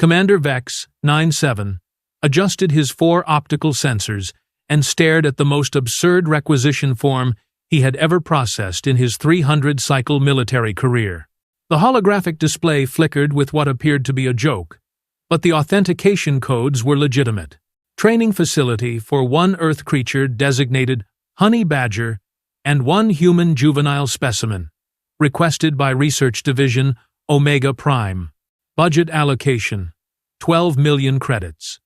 Commander Vex, 9-7, adjusted his 4 optical sensors and stared at the most absurd requisition form he had ever processed in his 300-cycle military career. The holographic display flickered with what appeared to be a joke, but the authentication codes were legitimate. Training facility for 1 Earth creature designated Honey Badger and 1 human juvenile specimen, requested by Research Division Omega Prime. Budget allocation, 12 million credits.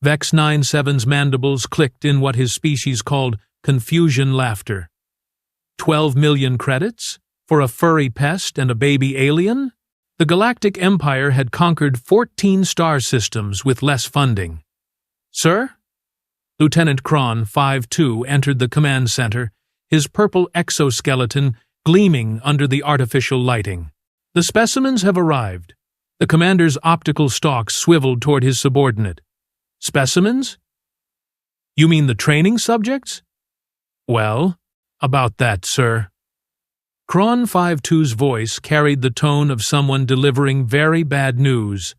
Vex 9-7's mandibles clicked in what his species called confusion laughter. 12 million credits? For a furry pest and a baby alien? The Galactic Empire had conquered 14 star systems with less funding. Sir? Lieutenant Kron, 5-2, entered the command center, his purple exoskeleton gleaming under the artificial lighting. The specimens have arrived. The commander's optical stalks swiveled toward his subordinate. Specimens? You mean the training subjects? Well, about that, sir. Kron 5-2's voice carried the tone of someone delivering very bad news.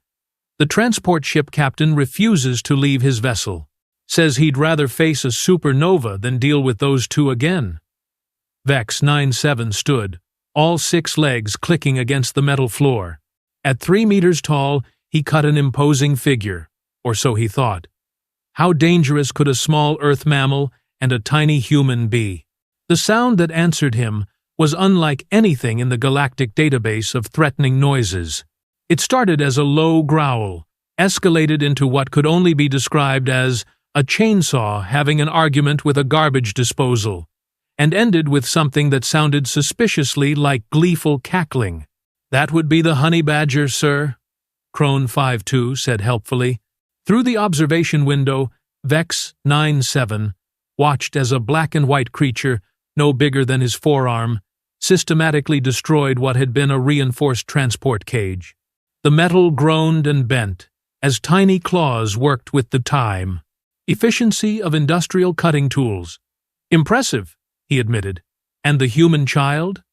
The transport ship captain refuses to leave his vessel. Says he'd rather face a supernova than deal with those 2 again. Vex 9-7 stood, all 6 legs clicking against the metal floor. At 3 meters tall, he cut an imposing figure, or so he thought. How dangerous could a small Earth mammal and a tiny human be? The sound that answered him was unlike anything in the galactic database of threatening noises. It started as a low growl, escalated into what could only be described as a chainsaw having an argument with a garbage disposal, and ended with something that sounded suspiciously like gleeful cackling. That would be the honey badger, sir, Crone 5-2 said helpfully. Through the observation window, Vex 9-7 watched as a black and white creature, no bigger than his forearm, systematically destroyed what had been a reinforced transport cage. The metal groaned and bent as tiny claws worked with the time. Efficiency of industrial cutting tools. Impressive, he admitted. And the human child?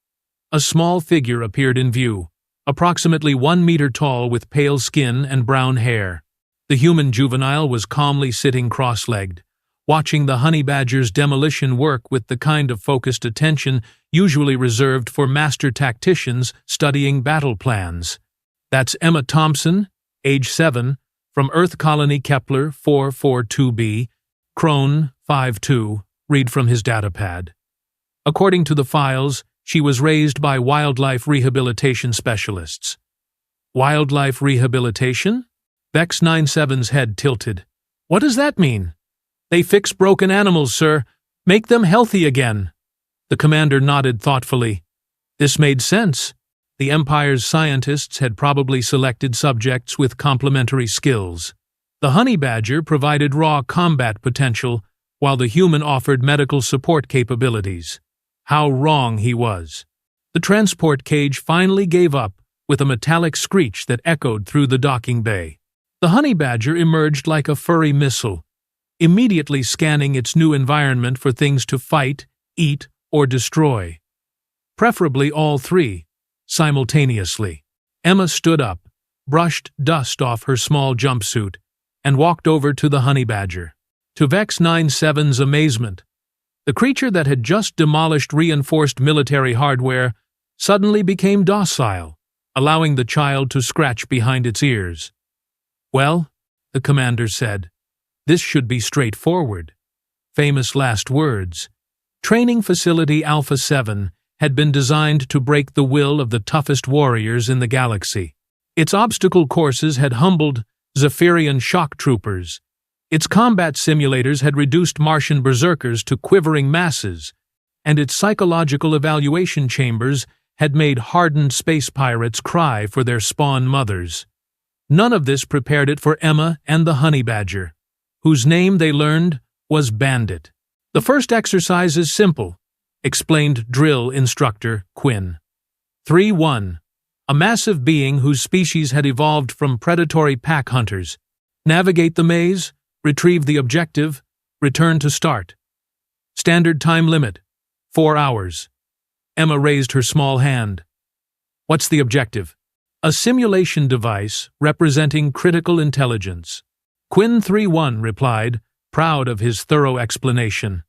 A small figure appeared in view, approximately 1 meter tall with pale skin and brown hair. The human juvenile was calmly sitting cross-legged, watching the honey badger's demolition work with the kind of focused attention usually reserved for master tacticians studying battle plans. That's Emma Thompson, age 7, from Earth Colony Kepler 442b, Crone 5-2, read from his datapad. According to the files, she was raised by wildlife rehabilitation specialists. Wildlife rehabilitation? Vex 9-7's head tilted. What does that mean? They fix broken animals, sir. Make them healthy again. The commander nodded thoughtfully. This made sense. The Empire's scientists had probably selected subjects with complementary skills. The honey badger provided raw combat potential, while the human offered medical support capabilities. How wrong he was. The transport cage finally gave up with a metallic screech that echoed through the docking bay. The honey badger emerged like a furry missile, immediately scanning its new environment for things to fight, eat, or destroy. Preferably all 3, simultaneously. Emma stood up, brushed dust off her small jumpsuit, and walked over to the honey badger. To Vex 9-7's amazement, the creature that had just demolished reinforced military hardware suddenly became docile, allowing the child to scratch behind its ears. Well, the commander said, this should be straightforward. Famous last words. Training Facility Alpha 7 had been designed to break the will of the toughest warriors in the galaxy. Its obstacle courses had humbled Zephyrian shock troopers. Its combat simulators had reduced Martian berserkers to quivering masses, and its psychological evaluation chambers had made hardened space pirates cry for their spawn mothers. None of this prepared it for Emma and the honey badger, whose name they learned was Bandit. The first exercise is simple, explained drill instructor Quinn. 3-1. A massive being whose species had evolved from predatory pack hunters. Navigate the maze, retrieve the objective, return to start. Standard time limit, 4 hours. Emma raised her small hand. What's the objective? A simulation device representing critical intelligence. Quinn 3-1 replied, proud of his thorough explanation.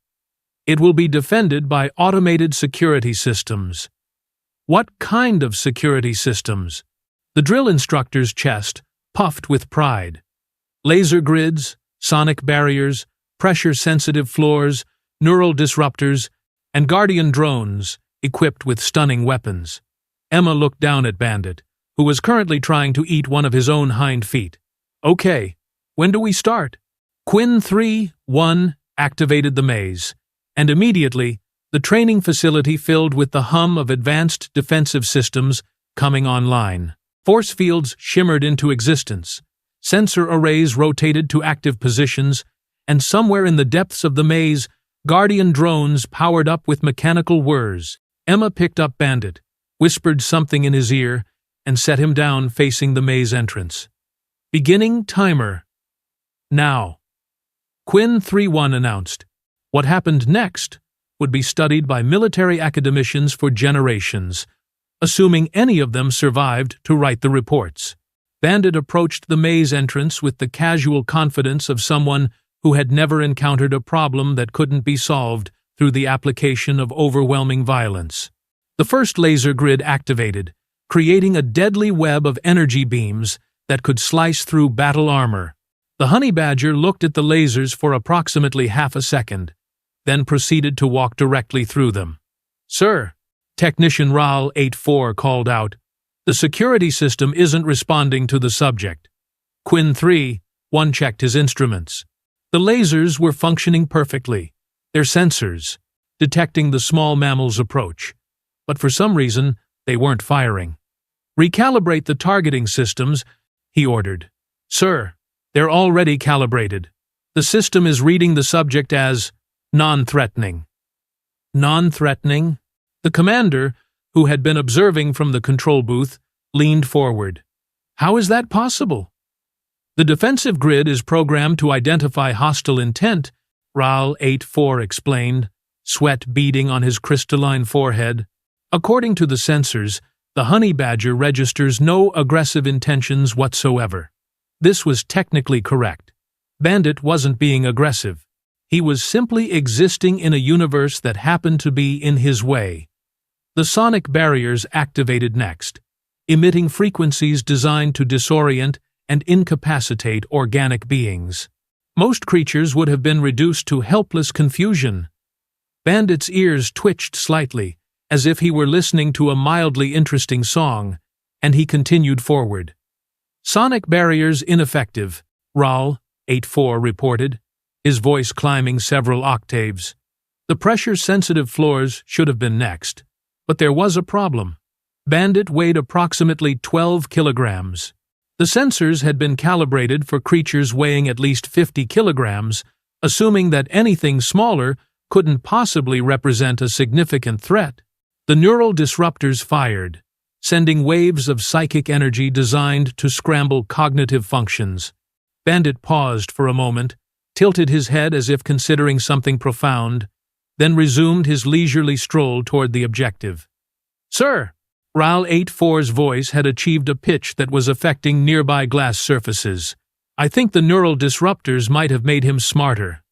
It will be defended by automated security systems. What kind of security systems? The drill instructor's chest puffed with pride. Laser grids, sonic barriers, pressure-sensitive floors, neural disruptors, and guardian drones equipped with stunning weapons. Emma looked down at Bandit, who was currently trying to eat one of his own hind feet. Okay, when do we start? Quinn 3-1 activated the maze, and immediately the training facility filled with the hum of advanced defensive systems coming online. Force fields shimmered into existence, sensor arrays rotated to active positions, and somewhere in the depths of the maze, guardian drones powered up with mechanical whirs. Emma picked up Bandit, whispered something in his ear, and set him down facing the maze entrance. Beginning timer. Now. Quinn 3-1 announced. What happened next would be studied by military academicians for generations, assuming any of them survived to write the reports. Bandit approached the maze entrance with the casual confidence of someone who had never encountered a problem that couldn't be solved through the application of overwhelming violence. The first laser grid activated, creating a deadly web of energy beams that could slice through battle armor. The honey badger looked at the lasers for approximately half a second, then proceeded to walk directly through them. Sir, Technician RAL 84 called out, the security system isn't responding to the subject. Quinn 3-1 checked his instruments. The lasers were functioning perfectly, their sensors detecting the small mammal's approach, but for some reason they weren't firing. Recalibrate the targeting systems, he ordered. Sir, they're already calibrated. The system is reading the subject as non-threatening. Non-threatening? The commander, who had been observing from the control booth, leaned forward. How is that possible? The defensive grid is programmed to identify hostile intent, RAL 84 explained, sweat beading on his crystalline forehead. According to the sensors, the honey badger registers no aggressive intentions whatsoever. This was technically correct. Bandit wasn't being aggressive. He was simply existing in a universe that happened to be in his way. The sonic barriers activated next, emitting frequencies designed to disorient and incapacitate organic beings. Most creatures would have been reduced to helpless confusion. Bandit's ears twitched slightly, as if he were listening to a mildly interesting song, and he continued forward. Sonic barriers ineffective, RAL 84 reported, his voice climbing several octaves. The pressure-sensitive floors should have been next, but there was a problem. Bandit weighed approximately 12 kilograms. The sensors had been calibrated for creatures weighing at least 50 kilograms, assuming that anything smaller couldn't possibly represent a significant threat. The neural disruptors fired, sending waves of psychic energy designed to scramble cognitive functions. Bandit paused for a moment, tilted his head as if considering something profound, then resumed his leisurely stroll toward the objective. Sir! RAL 84's voice had achieved a pitch that was affecting nearby glass surfaces. I think the neural disruptors might have made him smarter.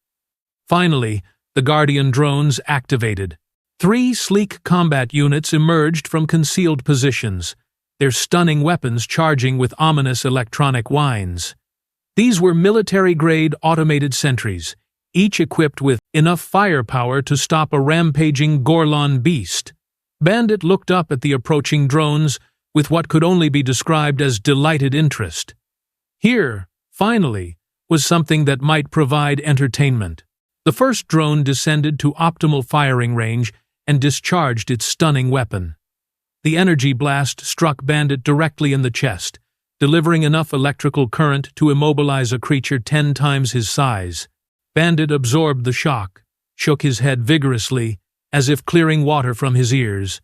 Finally, the Guardian drones activated. 3 sleek combat units emerged from concealed positions, their stunning weapons charging with ominous electronic whines. These were military-grade automated sentries, each equipped with enough firepower to stop a rampaging Gorlon beast. Bandit looked up at the approaching drones with what could only be described as delighted interest. Here, finally, was something that might provide entertainment. The first drone descended to optimal firing range and discharged its stunning weapon. The energy blast struck Bandit directly in the chest, delivering enough electrical current to immobilize a creature 10 times his size. Bandit absorbed the shock, shook his head vigorously, as if clearing water from his ears,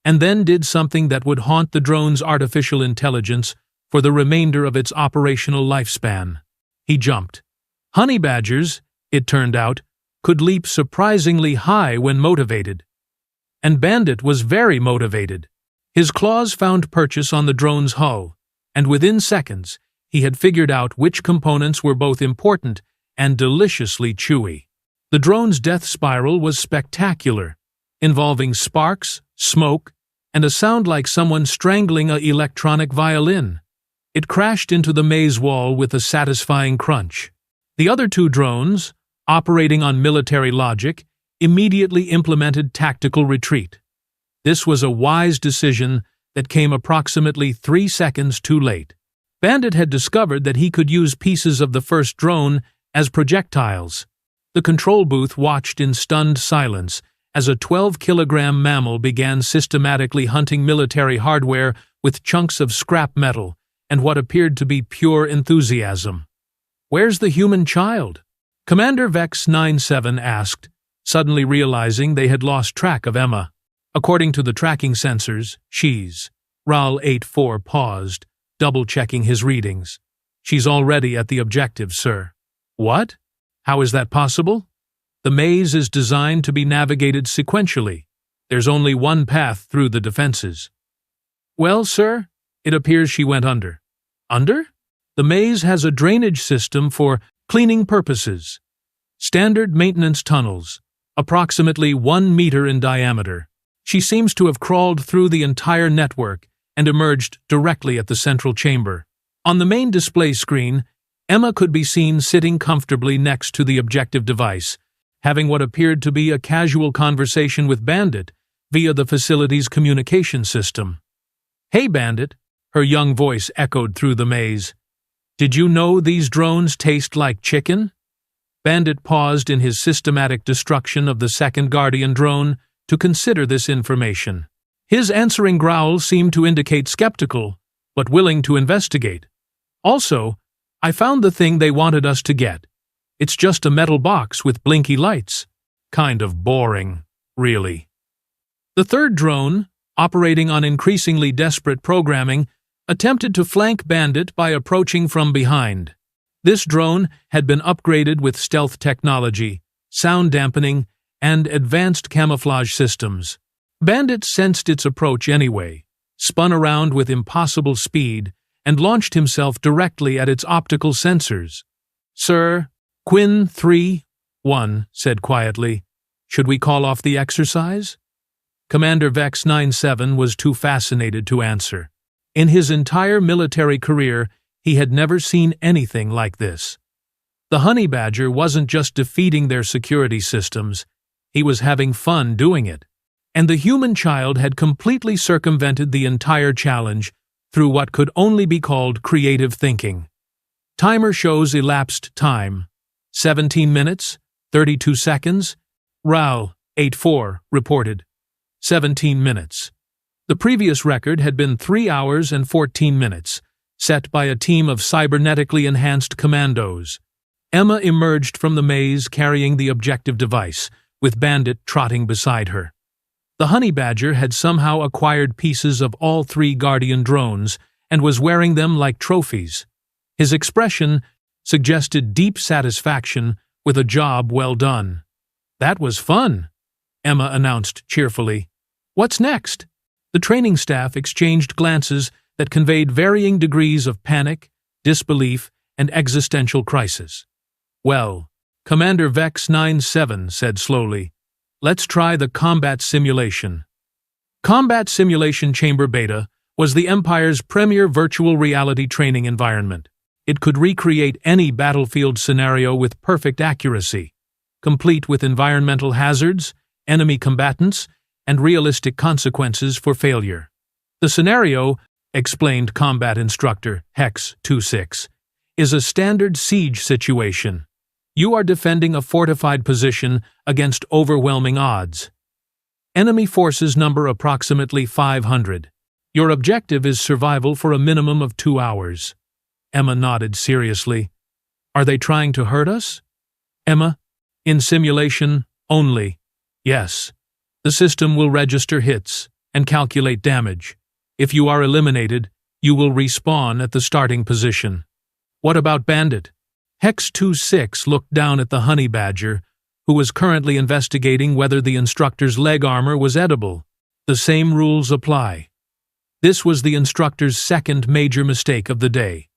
and then did something that would haunt the drone's artificial intelligence for the remainder of its operational lifespan. He jumped. Honey badgers, it turned out, could leap surprisingly high when motivated. And Bandit was very motivated. His claws found purchase on the drone's hull, and within seconds, he had figured out which components were both important and deliciously chewy. The drone's death spiral was spectacular, involving sparks, smoke, and a sound like someone strangling an electronic violin. It crashed into the maze wall with a satisfying crunch. The other two drones, operating on military logic, immediately implemented tactical retreat. This was a wise decision that came approximately 3 seconds too late. Bandit had discovered that he could use pieces of the first drone as projectiles. The control booth watched in stunned silence as a 12-kilogram mammal began systematically hunting military hardware with chunks of scrap metal and what appeared to be pure enthusiasm. "Where's the human child?" Commander Vex 97 asked, suddenly realizing they had lost track of Emma. According to the tracking sensors, she's... Ral 84 paused, double-checking his readings. "She's already at the objective, sir." "What? How is that possible?" "The maze is designed to be navigated sequentially. There's only one path through the defenses." "Well, sir, it appears she went under." "Under?" "The maze has a drainage system for cleaning purposes. Standard maintenance tunnels, approximately 1 meter in diameter. She seems to have crawled through the entire network and emerged directly at the central chamber." On the main display screen, Emma could be seen sitting comfortably next to the objective device, having what appeared to be a casual conversation with Bandit via the facility's communication system. "Hey, Bandit," her young voice echoed through the maze. "Did you know these drones taste like chicken?" Bandit paused in his systematic destruction of the second Guardian drone to consider this information. His answering growl seemed to indicate skeptical, but willing to investigate. "Also, I found the thing they wanted us to get. It's just a metal box with blinky lights. Kind of boring, really." The third drone, operating on increasingly desperate programming, attempted to flank Bandit by approaching from behind. This drone had been upgraded with stealth technology, sound dampening, and advanced camouflage systems. Bandit sensed its approach anyway, spun around with impossible speed, and launched himself directly at its optical sensors. "Sir, Quinn 3-1 said quietly, "Should we call off the exercise?" Commander Vex 97 was too fascinated to answer. In his entire military career, he had never seen anything like this. The honey badger wasn't just defeating their security systems, he was having fun doing it. And the human child had completely circumvented the entire challenge through what could only be called creative thinking. Timer shows elapsed time. 17 minutes, 32 seconds. Ral 84 reported. 17 minutes. The previous record had been 3 hours and 14 minutes, set by a team of cybernetically enhanced commandos. Emma emerged from the maze carrying the objective device, with Bandit trotting beside her. The honey badger had somehow acquired pieces of all 3 Guardian drones and was wearing them like trophies. His expression suggested deep satisfaction with a job well done. "That was fun," Emma announced cheerfully. "What's next?" The training staff exchanged glances that conveyed varying degrees of panic, disbelief, and existential crisis. "Well," Commander Vex 97 said slowly, "let's try the combat simulation." Combat Simulation Chamber Beta was the Empire's premier virtual reality training environment. It could recreate any battlefield scenario with perfect accuracy, complete with environmental hazards, enemy combatants, and realistic consequences for failure. The scenario, explained combat instructor Hex 26, is a standard siege situation. You are defending a fortified position against overwhelming odds. Enemy forces number approximately 500. Your objective is survival for a minimum of 2 hours. Emma nodded seriously. "Are they trying to hurt us?" Emma, "In simulation, only. Yes. The system will register hits and calculate damage. If you are eliminated, you will respawn at the starting position." "What about Bandit?" Hex 26 looked down at the honey badger, who was currently investigating whether the instructor's leg armor was edible. "The same rules apply. This was the instructor's second major mistake of the day.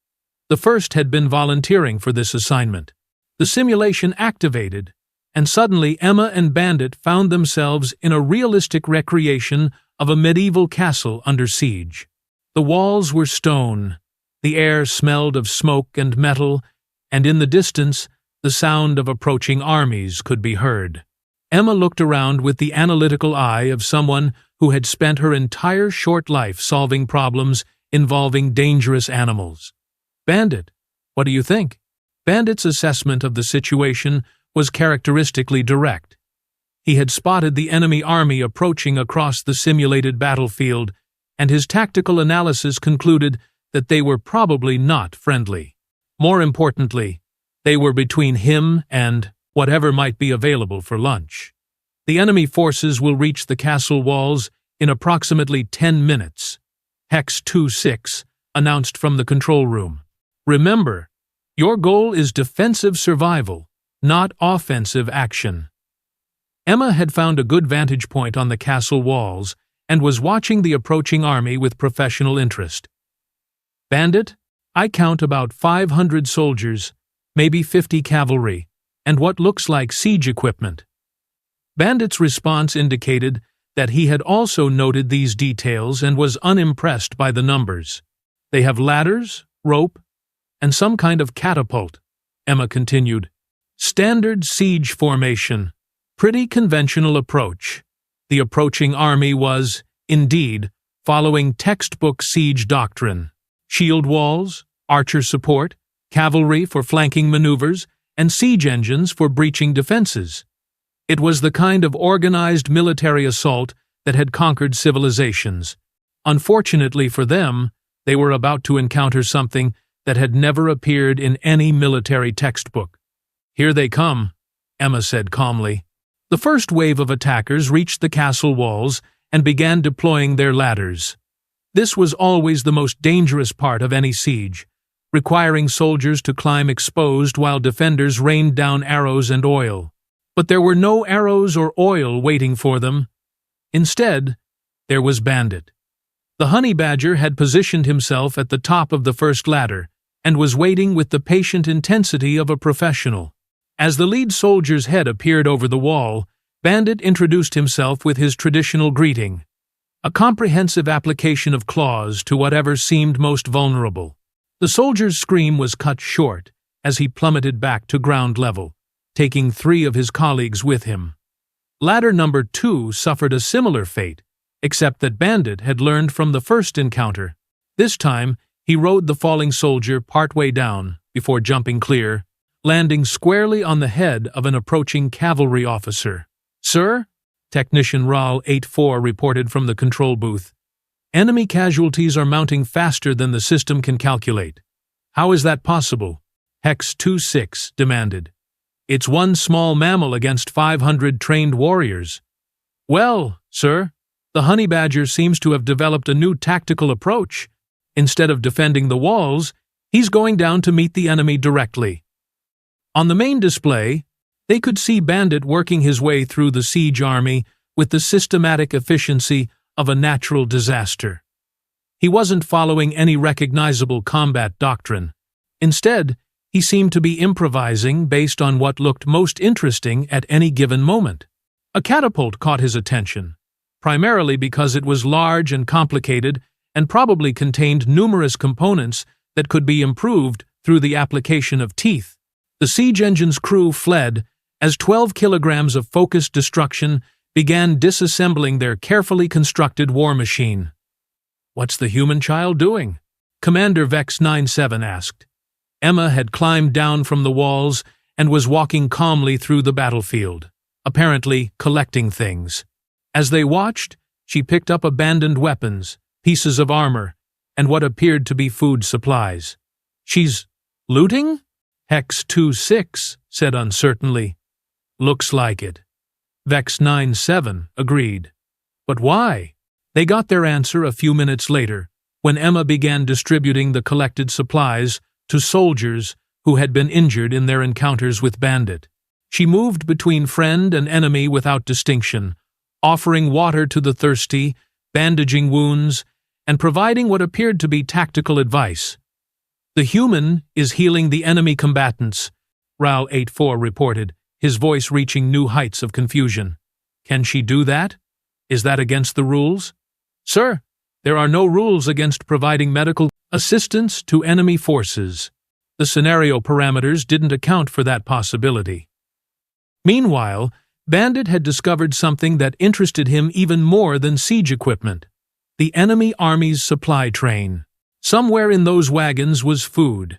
The first had been volunteering for this assignment. The simulation activated, and suddenly Emma and Bandit found themselves in a realistic recreation of a medieval castle under siege. The walls were stone, the air smelled of smoke and metal, and in the distance, the sound of approaching armies could be heard. Emma looked around with the analytical eye of someone who had spent her entire short life solving problems involving dangerous animals. "Bandit, what do you think?" Bandit's assessment of the situation was characteristically direct. He had spotted the enemy army approaching across the simulated battlefield, and his tactical analysis concluded that they were probably not friendly. More importantly, they were between him and whatever might be available for lunch. The enemy forces will reach the castle walls in approximately 10 minutes, Hex 26 announced from the control room. "Remember, your goal is defensive survival, not offensive action." Emma had found a good vantage point on the castle walls and was watching the approaching army with professional interest. "Bandit, I count about 500 soldiers, maybe 50 cavalry, and what looks like siege equipment." Bandit's response indicated that he had also noted these details and was unimpressed by the numbers. "They have ladders, rope, and some kind of catapult," Emma continued. "Standard siege formation. Pretty conventional approach." The approaching army was, indeed, following textbook siege doctrine. Shield walls, archer support, cavalry for flanking maneuvers, and siege engines for breaching defenses. It was the kind of organized military assault that had conquered civilizations. Unfortunately for them, they were about to encounter something that had never appeared in any military textbook. "Here they come," Emma said calmly. The first wave of attackers reached the castle walls and began deploying their ladders. This was always the most dangerous part of any siege, requiring soldiers to climb exposed while defenders rained down arrows and oil. But there were no arrows or oil waiting for them. Instead, there was Bandit. The honey badger had positioned himself at the top of the first ladder and was waiting with the patient intensity of a professional. As the lead soldier's head appeared over the wall, Bandit introduced himself with his traditional greeting, a comprehensive application of claws to whatever seemed most vulnerable. The soldier's scream was cut short as he plummeted back to ground level, taking 3 of his colleagues with him. Ladder number 2 suffered a similar fate, except that Bandit had learned from the first encounter. This time, he rode the falling soldier partway down before jumping clear, landing squarely on the head of an approaching cavalry officer. "Sir?" Technician RAL-84 reported from the control booth. "Enemy casualties are mounting faster than the system can calculate." "How is that possible?" Hex 26 demanded. "It's one small mammal against 500 trained warriors." "Well, sir, the honey badger seems to have developed a new tactical approach. Instead of defending the walls, he's going down to meet the enemy directly." On the main display, they could see Bandit working his way through the siege army with the systematic efficiency of a natural disaster. He wasn't following any recognizable combat doctrine. Instead, he seemed to be improvising based on what looked most interesting at any given moment. A catapult caught his attention, primarily because it was large and complicated and probably contained numerous components that could be improved through the application of teeth. The siege engine's crew fled as 12 kilograms of focused destruction began disassembling their carefully constructed war machine. "What's the human child doing?" Commander Vex 97 asked. Emma had climbed down from the walls and was walking calmly through the battlefield, apparently collecting things. As they watched, she picked up abandoned weapons, pieces of armor, and what appeared to be food supplies. "She's looting?" Hex 26 said uncertainly. "Looks like it." Vex 97 agreed. "But why?" They got their answer a few minutes later, when Emma began distributing the collected supplies to soldiers who had been injured in their encounters with Bandit. She moved between friend and enemy without distinction, offering water to the thirsty, bandaging wounds, and providing what appeared to be tactical advice. The human is healing the enemy combatants, RAL 84 reported, his voice reaching new heights of confusion. Can she do that? Is that against the rules? Sir, there are no rules against providing medical assistance to enemy forces. The scenario parameters didn't account for that possibility. Meanwhile, Bandit had discovered something that interested him even more than siege equipment: the enemy army's supply train. Somewhere in those wagons was food,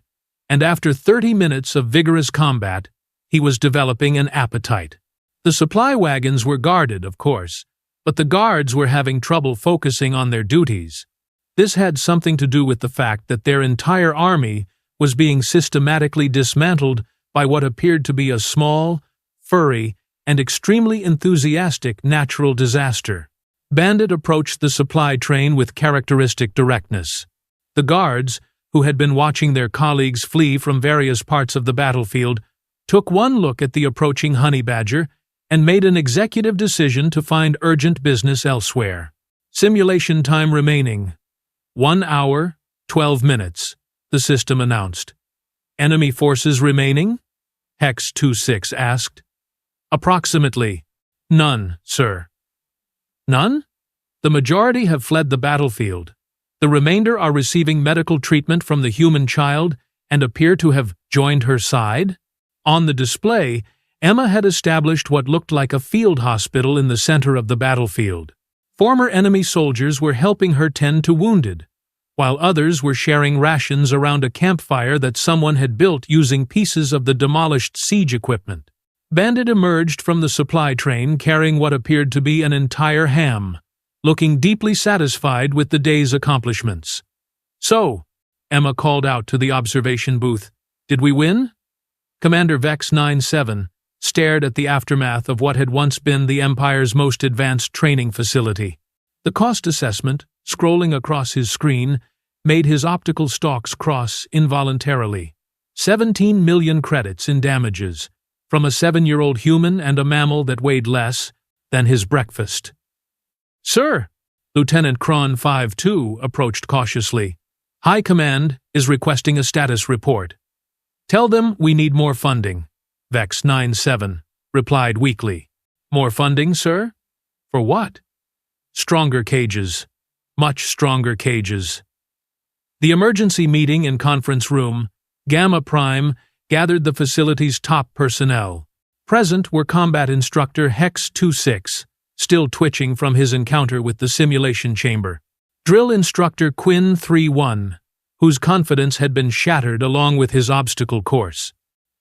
and after 30 minutes of vigorous combat, he was developing an appetite. The supply wagons were guarded, of course, but the guards were having trouble focusing on their duties. This had something to do with the fact that their entire army was being systematically dismantled by what appeared to be a small, furry, and extremely enthusiastic natural disaster. Bandit approached the supply train with characteristic directness. The guards, who had been watching their colleagues flee from various parts of the battlefield, took one look at the approaching honey badger and made an executive decision to find urgent business elsewhere. Simulation time remaining: 1 hour, 12 minutes, the system announced. Enemy forces remaining? Hex 26 asked. Approximately. None, sir. None? The majority have fled the battlefield. The remainder are receiving medical treatment from the human child and appear to have joined her side. On the display, Emma had established what looked like a field hospital in the center of the battlefield. Former enemy soldiers were helping her tend to wounded, while others were sharing rations around a campfire that someone had built using pieces of the demolished siege equipment. Bandit emerged from the supply train carrying what appeared to be an entire ham, looking deeply satisfied with the day's accomplishments. So, Emma called out to the observation booth, "Did we win?" Commander Vex 97 stared at the aftermath of what had once been the Empire's most advanced training facility. The cost assessment, scrolling across his screen, made his optical stalks cross involuntarily. 17 million credits in damages, from a 7-year-old human and a mammal that weighed less than his breakfast. "Sir," Lieutenant Kron 52 approached cautiously. "High Command is requesting a status report." "Tell them we need more funding," Vex 97 replied weakly. "More funding, sir? For what?" "Stronger cages. Much stronger cages." The emergency meeting in conference room, Gamma Prime, gathered the facility's top personnel. Present were combat instructor Hex 26, still twitching from his encounter with the simulation chamber; drill instructor Quinn 31, whose confidence had been shattered along with his obstacle course;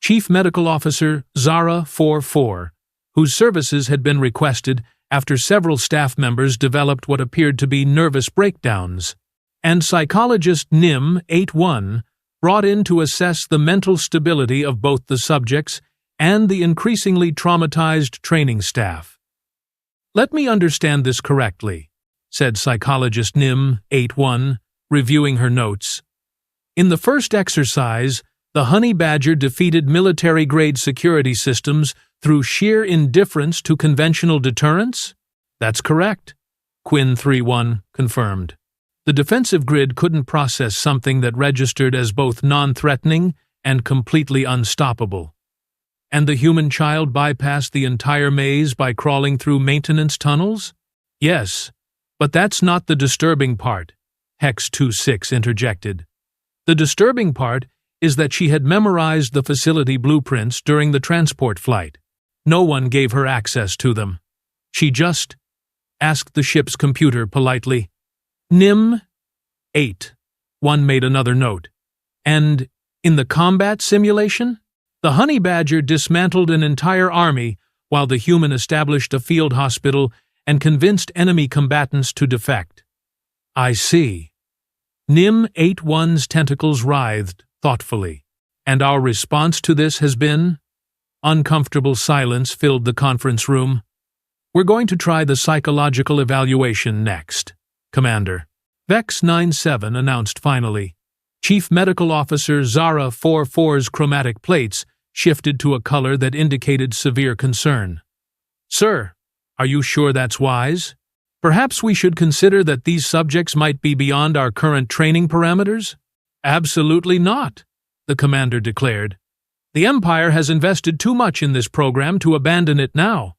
Chief Medical Officer Zara 44, whose services had been requested after several staff members developed what appeared to be nervous breakdowns; and psychologist Nim 81, brought in to assess the mental stability of both the subjects and the increasingly traumatized training staff. "Let me understand this correctly," said psychologist Nim 81, reviewing her notes. "In the first exercise, the honey badger defeated military-grade security systems through sheer indifference to conventional deterrence?" "That's correct," Quinn 31 confirmed. "The defensive grid couldn't process something that registered as both non-threatening and completely unstoppable." "And the human child bypassed the entire maze by crawling through maintenance tunnels?" "Yes, but that's not the disturbing part," Hex 26 interjected. "The disturbing part is that she had memorized the facility blueprints during the transport flight. No one gave her access to them. She just asked the ship's computer politely." Nim 8. One made another note. "And in the combat simulation? The honey badger dismantled an entire army while the human established a field hospital and convinced enemy combatants to defect." "I see." Nim 81's tentacles writhed thoughtfully. "And our response to this has been?" Uncomfortable silence filled the conference room. "We're going to try the psychological evaluation next, Commander," Vex 97 announced finally. Chief Medical Officer Zara 44's chromatic plates shifted to a color that indicated severe concern. "Sir, are you sure that's wise?" Perhaps we should consider that these subjects might be beyond our current training parameters? Absolutely not, the commander declared. The Empire has invested too much in this program to abandon it now.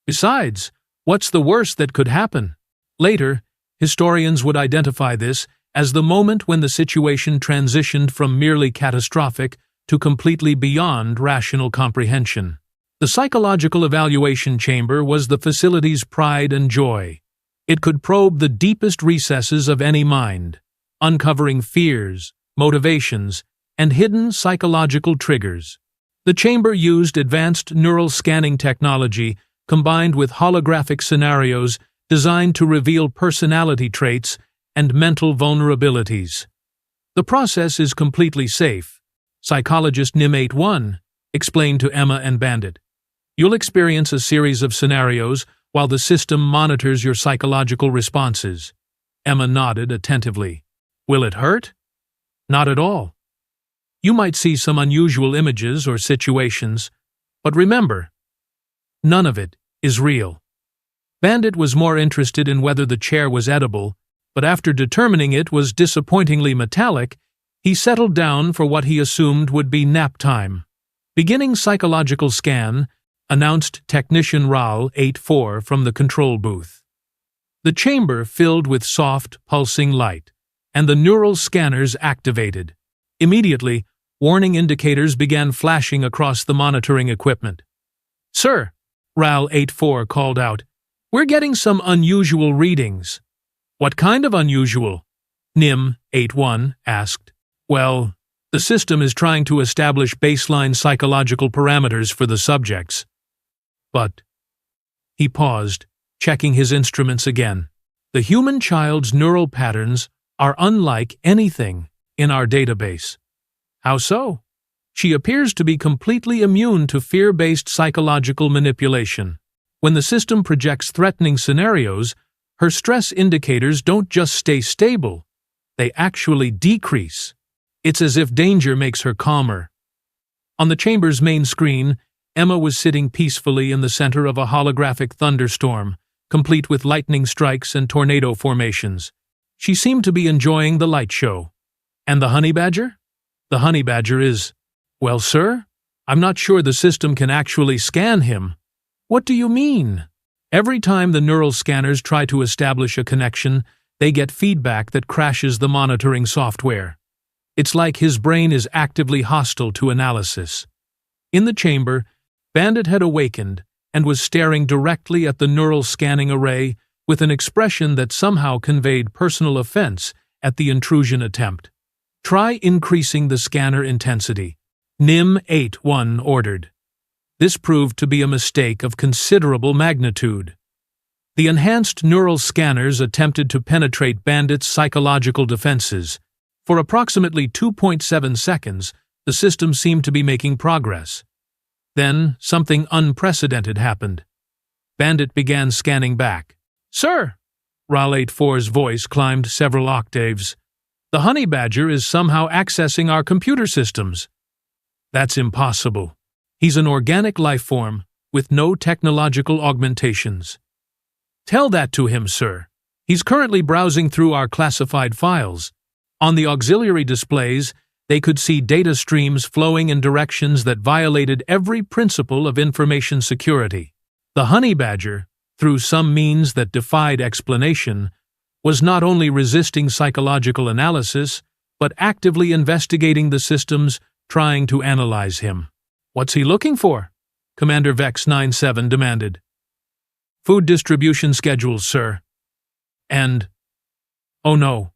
Besides, what's the worst that could happen? Later, historians would identify this as the moment when the situation transitioned from merely catastrophic to completely beyond rational comprehension. The psychological evaluation chamber was the facility's pride and joy. It could probe the deepest recesses of any mind, uncovering fears, motivations, and hidden psychological triggers. The chamber used advanced neural scanning technology combined with holographic scenarios designed to reveal personality traits and mental vulnerabilities. The process is completely safe, psychologist NIM81 explained to Emma and Bandit. You'll experience a series of scenarios while the system monitors your psychological responses. Emma nodded attentively. Will it hurt? Not at all. You might see some unusual images or situations, but remember, none of it is real. Bandit was more interested in whether the chair was edible, but after determining it was disappointingly metallic, he settled down for what he assumed would be nap time. Beginning psychological scan, announced Technician RAL-84 from the control booth. The chamber filled with soft, pulsing light, and the neural scanners activated. Immediately, warning indicators began flashing across the monitoring equipment. "Sir," RAL-84 called out, "we're getting some unusual readings." "What kind of unusual?" NIM81 asked. "Well, the system is trying to establish baseline psychological parameters for the subjects." But he paused, checking his instruments again. "The human child's neural patterns are unlike anything in our database." "How so?" "She appears to be completely immune to fear-based psychological manipulation. When the system projects threatening scenarios, her stress indicators don't just stay stable, they actually decrease. It's as if danger makes her calmer." On the chamber's main screen, Emma was sitting peacefully in the center of a holographic thunderstorm, complete with lightning strikes and tornado formations. She seemed to be enjoying the light show. "And the honey badger?" "The honey badger is—" "Well, sir, I'm not sure the system can actually scan him." "What do you mean?" "Every time the neural scanners try to establish a connection, they get feedback that crashes the monitoring software. It's like his brain is actively hostile to analysis." In the chamber, Bandit had awakened and was staring directly at the neural scanning array with an expression that somehow conveyed personal offense at the intrusion attempt. "Try increasing the scanner intensity," NIM81 ordered. This proved to be a mistake of considerable magnitude. The enhanced neural scanners attempted to penetrate Bandit's psychological defenses. For approximately 2.7 seconds, the system seemed to be making progress. Then, something unprecedented happened. Bandit began scanning back. "Sir!" RAL-84's voice climbed several octaves. "The honey badger is somehow accessing our computer systems." "That's impossible. He's an organic life form, with no technological augmentations." "Tell that to him, sir. He's currently browsing through our classified files. On the auxiliary displays, they could see data streams flowing in directions that violated every principle of information security. The honey badger, through some means that defied explanation, was not only resisting psychological analysis, but actively investigating the systems trying to analyze him." "What's he looking for?" Commander Vex-97 demanded. "Food distribution schedules, sir." "And—" "Oh no."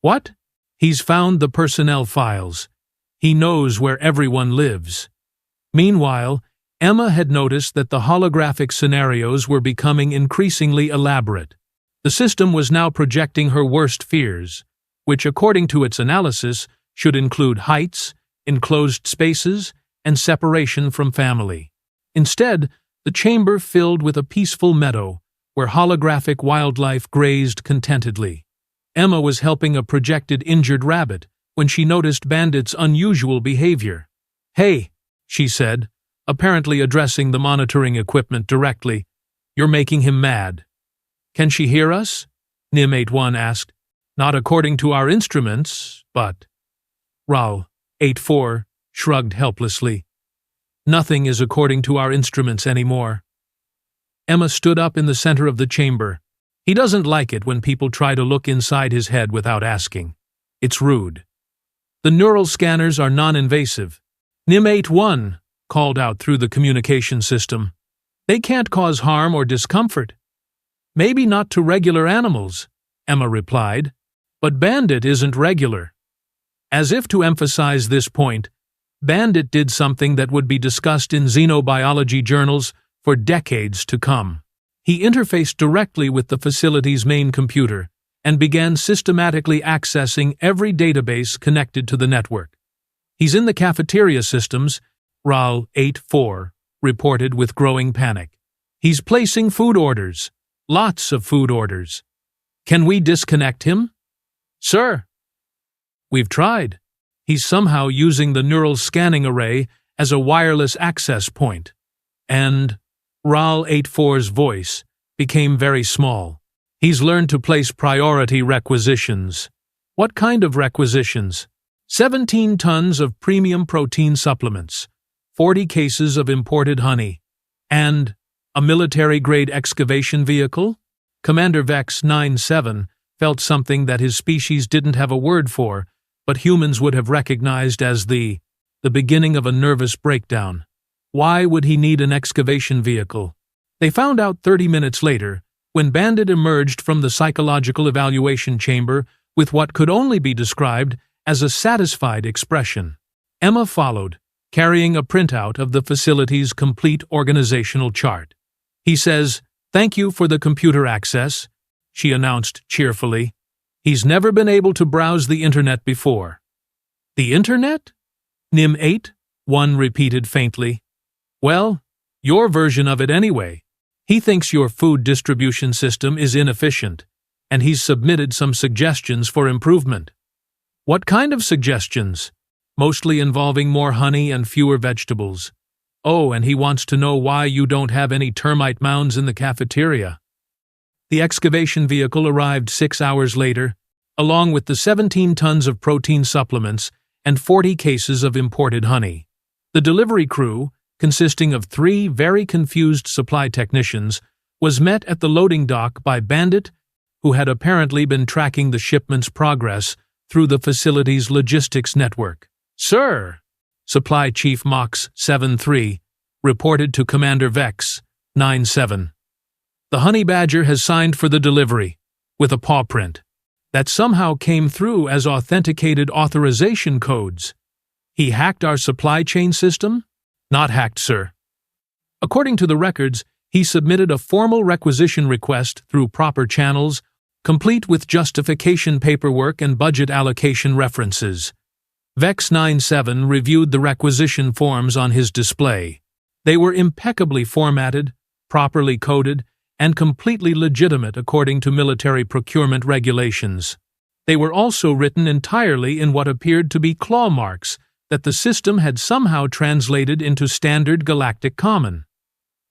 "What?" "He's found the personnel files. He knows where everyone lives." Meanwhile, Emma had noticed that the holographic scenarios were becoming increasingly elaborate. The system was now projecting her worst fears, which, according to its analysis, should include heights, enclosed spaces, and separation from family. Instead, the chamber filled with a peaceful meadow where holographic wildlife grazed contentedly. Emma was helping a projected injured rabbit when she noticed Bandit's unusual behavior. "Hey," she said, apparently addressing the monitoring equipment directly, "you're making him mad." Can she hear us? Nim 81 asked. Not according to our instruments, but… Raul 84 shrugged helplessly. Nothing is according to our instruments anymore. Emma stood up in the center of the chamber. He doesn't like it when people try to look inside his head without asking. It's rude. The neural scanners are non-invasive. Nim 81 called out through the communication system. They can't cause harm or discomfort. Maybe not to regular animals, Emma replied, but Bandit isn't regular. As if to emphasize this point, Bandit did something that would be discussed in xenobiology journals for decades to come. He interfaced directly with the facility's main computer and began systematically accessing every database connected to the network. He's in the cafeteria systems, Raul 84 reported with growing panic. He's placing food orders, lots of food orders. Can we disconnect him? Sir. We've tried. He's somehow using the neural scanning array as a wireless access point. And Raul 84's voice became very small. He's learned to place priority requisitions. What kind of requisitions? 17 tons of premium protein supplements, 40 cases of imported honey, and a military-grade excavation vehicle? Commander Vex 97 felt something that his species didn't have a word for, but humans would have recognized as the beginning of a nervous breakdown. Why would he need an excavation vehicle? They found out 30 minutes later, when Bandit emerged from the psychological evaluation chamber with what could only be described as a satisfied expression. Emma followed, carrying a printout of the facility's complete organizational chart. He says, "Thank you for the computer access," she announced cheerfully. He's never been able to browse the internet before. The internet? Nim 81 repeated faintly. Well, your version of it anyway. He thinks your food distribution system is inefficient, and he's submitted some suggestions for improvement. What kind of suggestions? Mostly involving more honey and fewer vegetables. Oh, and he wants to know why you don't have any termite mounds in the cafeteria. The excavation vehicle arrived 6 hours later, along with the 17 tons of protein supplements and 40 cases of imported honey. The delivery crew, consisting of 3 very confused supply technicians, was met at the loading dock by Bandit, who had apparently been tracking the shipment's progress through the facility's logistics network. Sir, Supply Chief Mox 73 reported to Commander Vex 97. The honey badger has signed for the delivery, with a paw print. That somehow came through as authenticated authorization codes. He hacked our supply chain system? Not hacked, sir. According to the records, he submitted a formal requisition request through proper channels, complete with justification paperwork and budget allocation references. Vex 97 reviewed the requisition forms on his display. They were impeccably formatted, properly coded, and completely legitimate according to military procurement regulations. They were also written entirely in what appeared to be claw marks that the system had somehow translated into standard Galactic Common.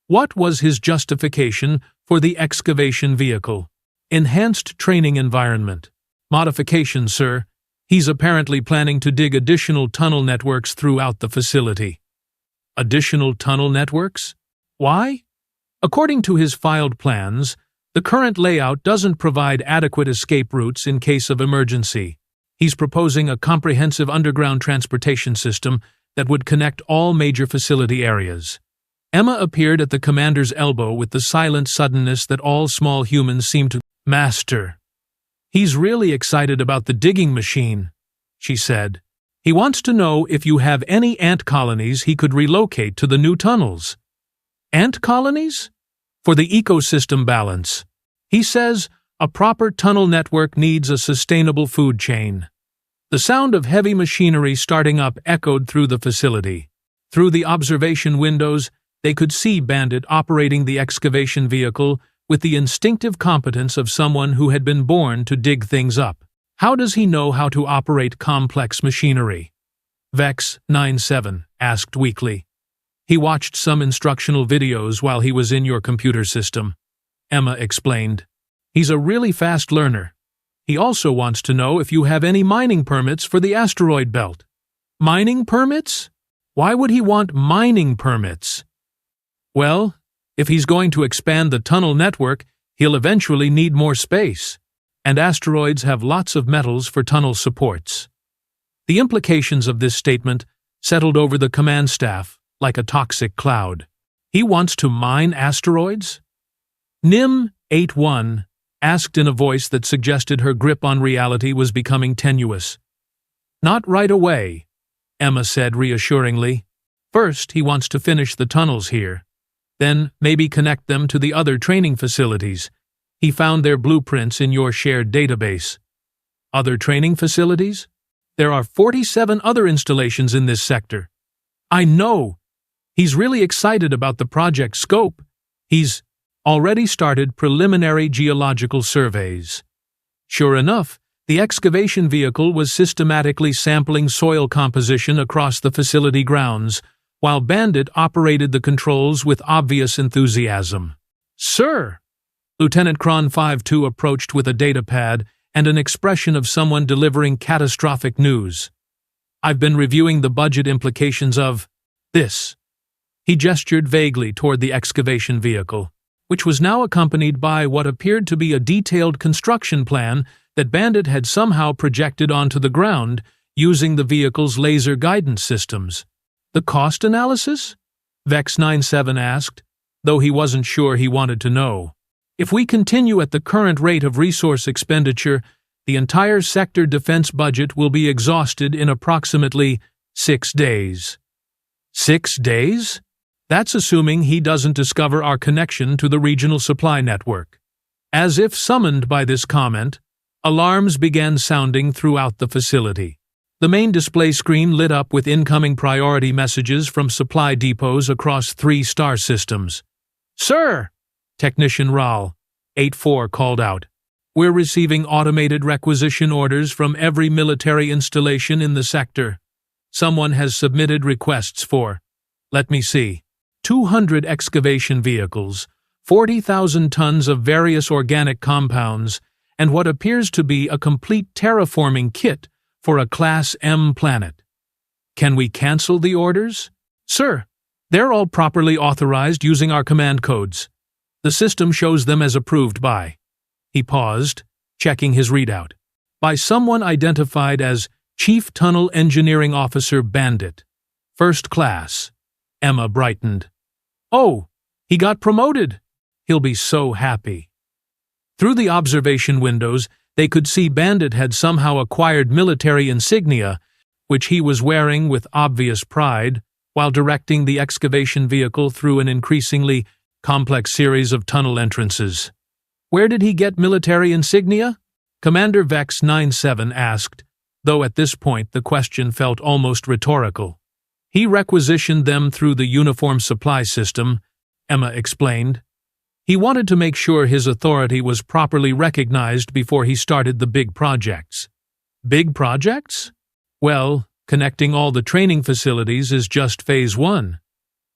What was his justification for the excavation vehicle? Enhanced training environment. Modification, sir. He's apparently planning to dig additional tunnel networks throughout the facility. Additional tunnel networks? Why? According to his filed plans, the current layout doesn't provide adequate escape routes in case of emergency. He's proposing a comprehensive underground transportation system that would connect all major facility areas. Emma appeared at the commander's elbow with the silent suddenness that all small humans seem to master. He's really excited about the digging machine, she said. He wants to know if you have any ant colonies he could relocate to the new tunnels. Ant colonies? For the ecosystem balance. He says a proper tunnel network needs a sustainable food chain. The sound of heavy machinery starting up echoed through the facility. Through the observation windows, they could see Bandit operating the excavation vehicle with the instinctive competence of someone who had been born to dig things up. How does he know how to operate complex machinery? Vex 97 asked weakly. He watched some instructional videos while he was in your computer system, Emma explained. He's a really fast learner. He also wants to know if you have any mining permits for the asteroid belt. Mining permits? Why would he want mining permits? Well, if he's going to expand the tunnel network, he'll eventually need more space, and asteroids have lots of metals for tunnel supports. The implications of this statement settled over the command staff like a toxic cloud. He wants to mine asteroids? Nim 81 asked in a voice that suggested her grip on reality was becoming tenuous. Not right away, Emma said reassuringly. First, he wants to finish the tunnels here. Then, maybe connect them to the other training facilities. He found their blueprints in your shared database. Other training facilities? There are 47 other installations in this sector. I know. He's really excited about the project scope. He's already started preliminary geological surveys. Sure enough, the excavation vehicle was systematically sampling soil composition across the facility grounds, while Bandit operated the controls with obvious enthusiasm. Sir! Lieutenant Kron 52 approached with a datapad and an expression of someone delivering catastrophic news. I've been reviewing the budget implications of this. He gestured vaguely toward the excavation vehicle, which was now accompanied by what appeared to be a detailed construction plan that Bandit had somehow projected onto the ground using the vehicle's laser guidance systems. The cost analysis? Vex 97 asked, though he wasn't sure he wanted to know. If we continue at the current rate of resource expenditure, the entire sector defense budget will be exhausted in approximately 6 days. 6 days? That's assuming he doesn't discover our connection to the regional supply network. As if summoned by this comment, alarms began sounding throughout the facility. The main display screen lit up with incoming priority messages from supply depots across 3 star systems. Sir! Technician Ral 84 called out. We're receiving automated requisition orders from every military installation in the sector. Someone has submitted requests for, let me see, 200 excavation vehicles, 40,000 tons of various organic compounds, and what appears to be a complete terraforming kit for a Class M planet. Can we cancel the orders? Sir, they're all properly authorized using our command codes. The system shows them as approved by. He paused, checking his readout. By someone identified as Chief Tunnel Engineering Officer Bandit. First class. Emma brightened. Oh, he got promoted. He'll be so happy. Through the observation windows, they could see Bandit had somehow acquired military insignia, which he was wearing with obvious pride, while directing the excavation vehicle through an increasingly complex series of tunnel entrances. Where did he get military insignia? Commander Vex 97 asked, though at this point the question felt almost rhetorical. He requisitioned them through the uniform supply system, Emma explained. He wanted to make sure his authority was properly recognized before he started the big projects. Big projects? Well, connecting all the training facilities is just Phase 1.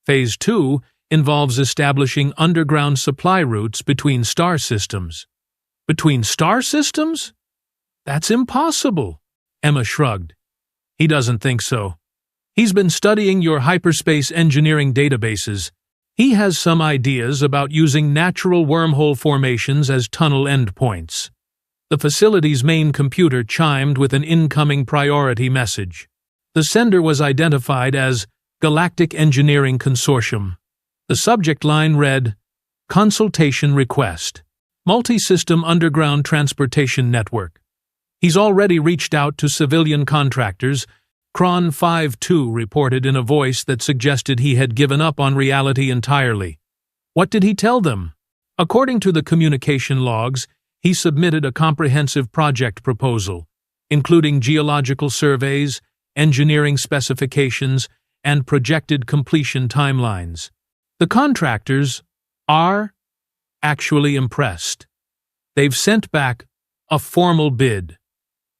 Phase 2 involves establishing underground supply routes between star systems. Between star systems? That's impossible, Emma shrugged. He doesn't think so. He's been studying your hyperspace engineering databases. He has some ideas about using natural wormhole formations as tunnel endpoints. The facility's main computer chimed with an incoming priority message. The sender was identified as Galactic Engineering Consortium. The subject line read, Consultation Request, Multi-System Underground Transportation Network. He's already reached out to civilian contractors, Kron 52 reported in a voice that suggested he had given up on reality entirely. What did he tell them? According to the communication logs, he submitted a comprehensive project proposal, including geological surveys, engineering specifications, and projected completion timelines. The contractors are actually impressed. They've sent back a formal bid.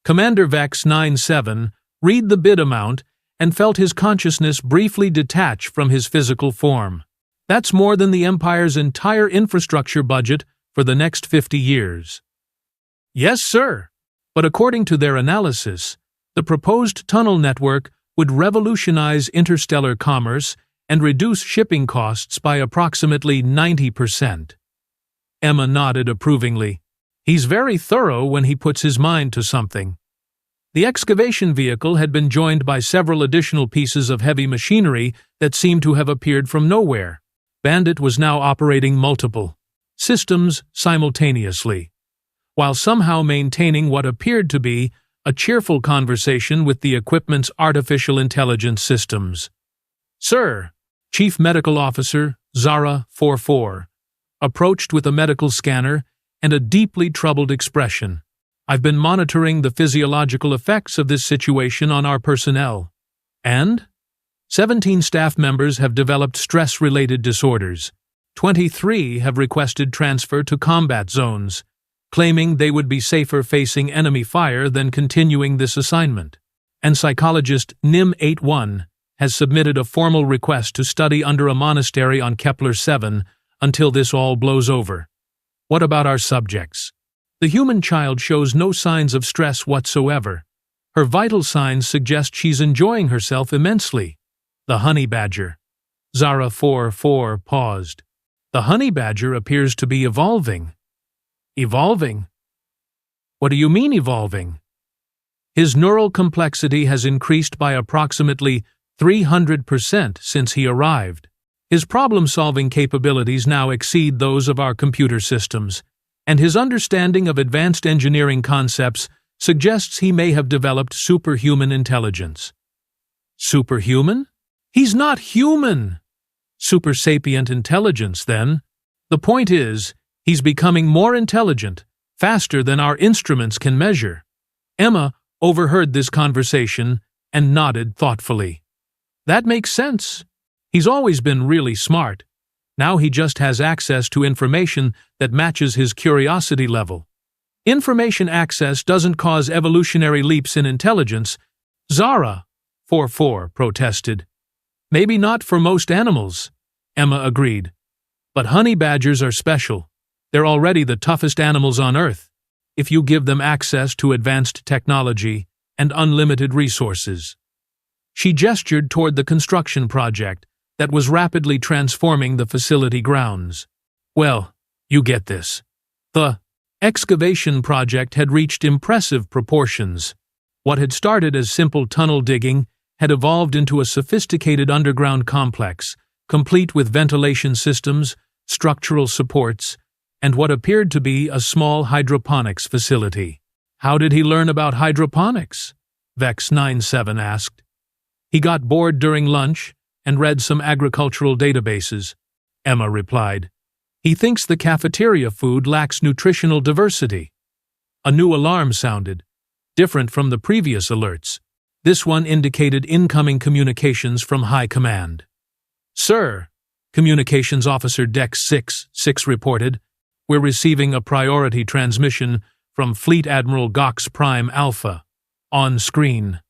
Commander Vex 97 read the bid amount and felt his consciousness briefly detach from his physical form. That's more than the Empire's entire infrastructure budget for for the next 50 years. Yes, sir. But according to their analysis, the proposed tunnel network would revolutionize interstellar commerce and reduce shipping costs by approximately 90%. Emma nodded approvingly. He's very thorough when he puts his mind to something. The excavation vehicle had been joined by several additional pieces of heavy machinery that seemed to have appeared from nowhere. Bandit was now operating multiple systems simultaneously, while somehow maintaining what appeared to be a cheerful conversation with the equipment's artificial intelligence systems. Sir, Chief Medical Officer Zara 44 approached with a medical scanner and a deeply troubled expression. I've been monitoring the physiological effects of this situation on our personnel, and 17 staff members have developed stress-related disorders. 23 have requested transfer to combat zones, claiming they would be safer facing enemy fire than continuing this assignment. And psychologist NIM-81 has submitted a formal request to study under a monastery on Kepler-7 until this all blows over. What about our subjects? The human child shows no signs of stress whatsoever. Her vital signs suggest she's enjoying herself immensely. The honey badger. Zara 44 paused. The honey badger appears to be evolving. Evolving? What do you mean evolving? His neural complexity has increased by approximately 300% since he arrived. His problem-solving capabilities now exceed those of our computer systems, and his understanding of advanced engineering concepts suggests he may have developed superhuman intelligence. Superhuman? He's not human! Super sapient intelligence, then. The point is, he's becoming more intelligent, faster than our instruments can measure. Emma overheard this conversation and nodded thoughtfully. That makes sense. He's always been really smart. Now he just has access to information that matches his curiosity level. Information access doesn't cause evolutionary leaps in intelligence, Zara 44 protested. Maybe not for most animals, Emma agreed. But honey badgers are special. They're already the toughest animals on Earth, if you give them access to advanced technology and unlimited resources. She gestured toward the construction project that was rapidly transforming the facility grounds. Well, you get this. The excavation project had reached impressive proportions. What had started as simple tunnel digging had evolved into a sophisticated underground complex, complete with ventilation systems, structural supports, and what appeared to be a small hydroponics facility. How did he learn about hydroponics? Vex 97 asked. He got bored during lunch and read some agricultural databases, Emma replied. He thinks the cafeteria food lacks nutritional diversity. A new alarm sounded, different from the previous alerts. This one indicated incoming communications from High Command. Sir, Communications Officer Dex 6 reported, we're receiving a priority transmission from Fleet Admiral Gox Prime Alpha. On screen.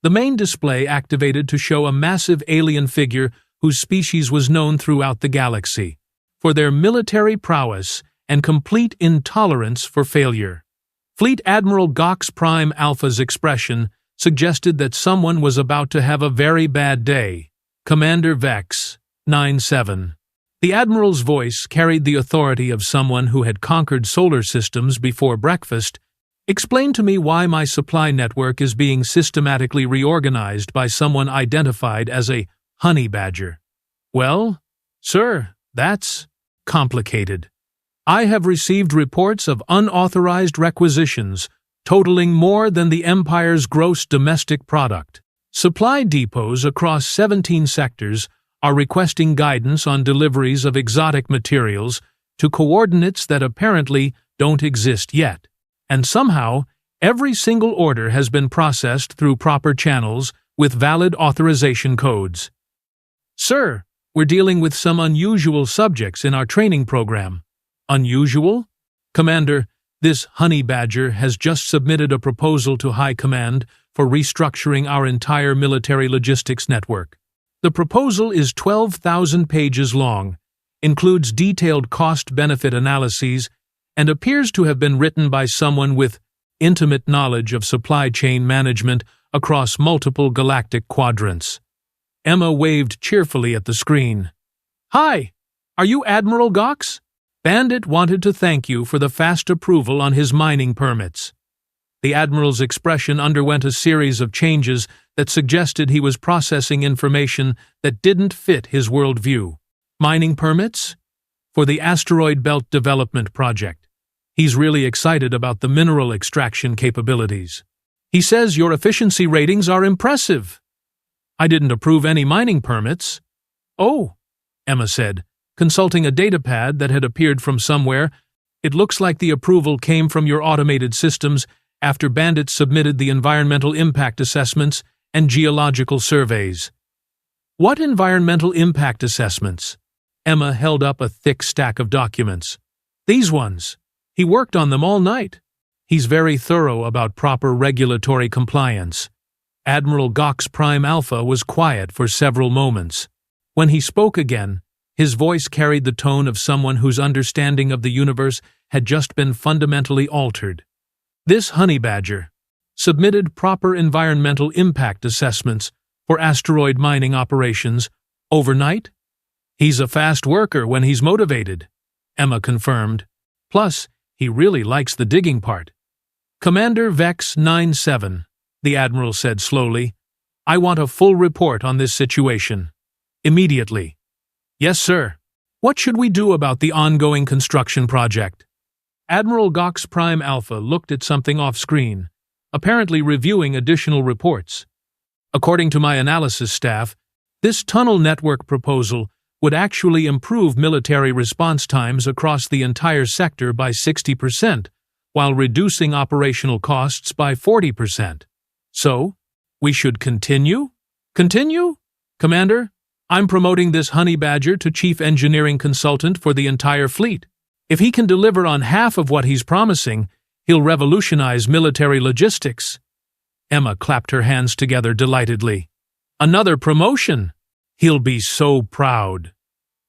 The main display activated to show a massive alien figure whose species was known throughout the galaxy for their military prowess and complete intolerance for failure. Fleet Admiral Gox Prime Alpha's expression suggested that someone was about to have a very bad day. Commander Vex 97. The Admiral's voice carried the authority of someone who had conquered solar systems before breakfast. Explain to me why my supply network is being systematically reorganized by someone identified as a honey badger. Well, sir, that's complicated. I have received reports of unauthorized requisitions totaling more than the Empire's gross domestic product. Supply depots across 17 sectors are requesting guidance on deliveries of exotic materials to coordinates that apparently don't exist yet. And somehow, every single order has been processed through proper channels with valid authorization codes. Sir, we're dealing with some unusual subjects in our training program. Unusual? Commander, this honey badger has just submitted a proposal to High Command for restructuring our entire military logistics network. The proposal is 12,000 pages long, includes detailed cost-benefit analyses, and appears to have been written by someone with intimate knowledge of supply chain management across multiple galactic quadrants. Emma waved cheerfully at the screen. "Hi, are you Admiral Gox? Bandit wanted to thank you for the fast approval on his mining permits." The Admiral's expression underwent a series of changes that suggested he was processing information that didn't fit his worldview. Mining permits? For the Asteroid Belt Development Project. He's really excited about the mineral extraction capabilities. He says your efficiency ratings are impressive. I didn't approve any mining permits. Oh, Emma said, consulting a datapad that had appeared from somewhere. It looks like the approval came from your automated systems after Bandit submitted the environmental impact assessments and geological surveys. What environmental impact assessments? Emma held up a thick stack of documents. These ones. He worked on them all night. He's very thorough about proper regulatory compliance. Admiral Gox Prime Alpha was quiet for several moments. When he spoke again, his voice carried the tone of someone whose understanding of the universe had just been fundamentally altered. This honey badger submitted proper environmental impact assessments for asteroid mining operations overnight? He's a fast worker when he's motivated, Emma confirmed. Plus, he really likes the digging part. Commander Vex 97, the Admiral said slowly. I want a full report on this situation. Immediately. Yes, sir. What should we do about the ongoing construction project? Admiral Gox Prime Alpha looked at something off-screen, apparently reviewing additional reports. According to my analysis staff, this tunnel network proposal would actually improve military response times across the entire sector by 60%, while reducing operational costs by 40%. So, we should continue? Continue? Commander, I'm promoting this honey badger to Chief Engineering Consultant for the entire fleet. If he can deliver on half of what he's promising, he'll revolutionize military logistics. Emma clapped her hands together delightedly. Another promotion! He'll be so proud.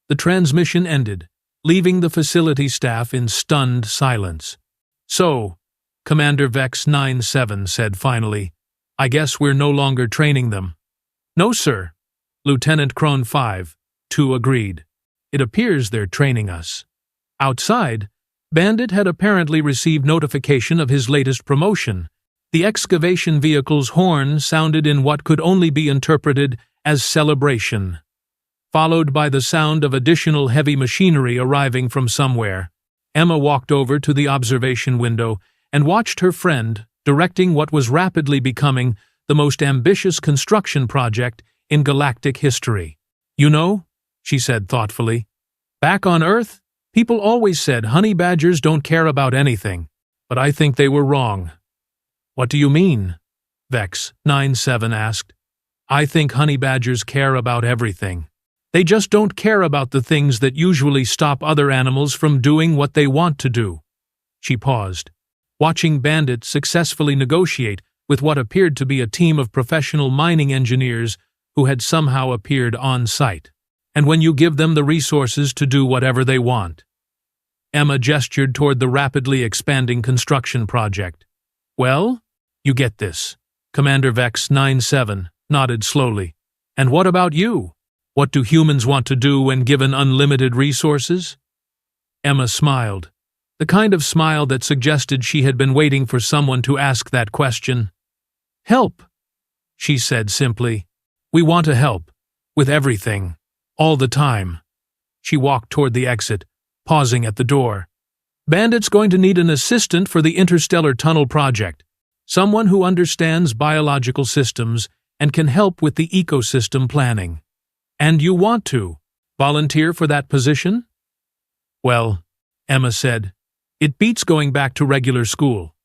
The transmission ended, leaving the facility staff in stunned silence. So, Commander Vex 97 said finally, I guess we're no longer training them. No, sir. Lieutenant Crone 5-2 agreed. It appears they're training us. Outside, Bandit had apparently received notification of his latest promotion. The excavation vehicle's horn sounded in what could only be interpreted as celebration, followed by the sound of additional heavy machinery arriving from somewhere. Emma walked over to the observation window and watched her friend directing what was rapidly becoming the most ambitious construction project in galactic history. You know, she said thoughtfully, back on Earth, people always said honey badgers don't care about anything, but I think they were wrong. What do you mean? Vex 97 asked. I think honey badgers care about everything. They just don't care about the things that usually stop other animals from doing what they want to do. She paused, watching Bandit successfully negotiate with what appeared to be a team of professional mining engineers who had somehow appeared on site. And when you give them the resources to do whatever they want. Emma gestured toward the rapidly expanding construction project. Well, you get this. Commander Vex 97 nodded slowly. And what about you? What do humans want to do when given unlimited resources? Emma smiled, the kind of smile that suggested she had been waiting for someone to ask that question. Help, she said simply. We want to help. With everything. All the time. She walked toward the exit, pausing at the door. Bandit's going to need an assistant for the interstellar tunnel project. Someone who understands biological systems and can help with the ecosystem planning. And you want to volunteer for that position? Well, Emma said, it beats going back to regular school.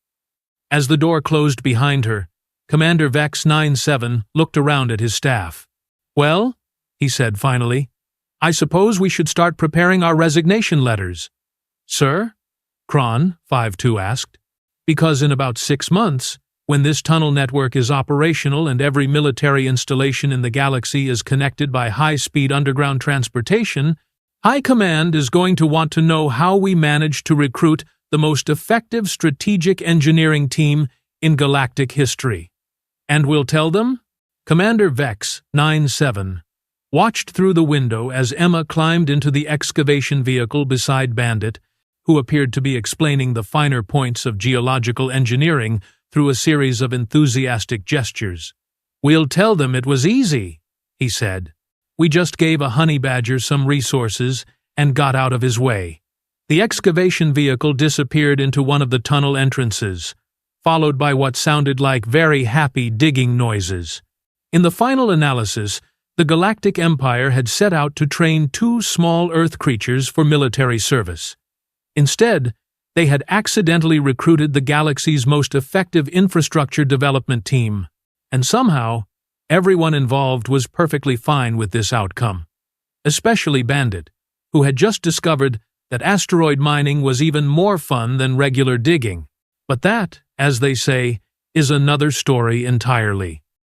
As the door closed behind her, Commander Vex 97 looked around at his staff. Well, he said finally, I suppose we should start preparing our resignation letters. Sir? Cron 52 asked. Because in about 6 months, when this tunnel network is operational and every military installation in the galaxy is connected by high-speed underground transportation, High Command is going to want to know how we managed to recruit the most effective strategic engineering team in galactic history. And we'll tell them? Commander Vex, 9-7, watched through the window as Emma climbed into the excavation vehicle beside Bandit, who appeared to be explaining the finer points of geological engineering through a series of enthusiastic gestures. "We'll tell them it was easy," he said. "We just gave a honey badger some resources and got out of his way." The excavation vehicle disappeared into one of the tunnel entrances, followed by what sounded like very happy digging noises. In the final analysis, the Galactic Empire had set out to train 2 small Earth creatures for military service. Instead, they had accidentally recruited the galaxy's most effective infrastructure development team, and somehow, everyone involved was perfectly fine with this outcome. Especially Bandit, who had just discovered that asteroid mining was even more fun than regular digging. But that, as they say, is another story entirely.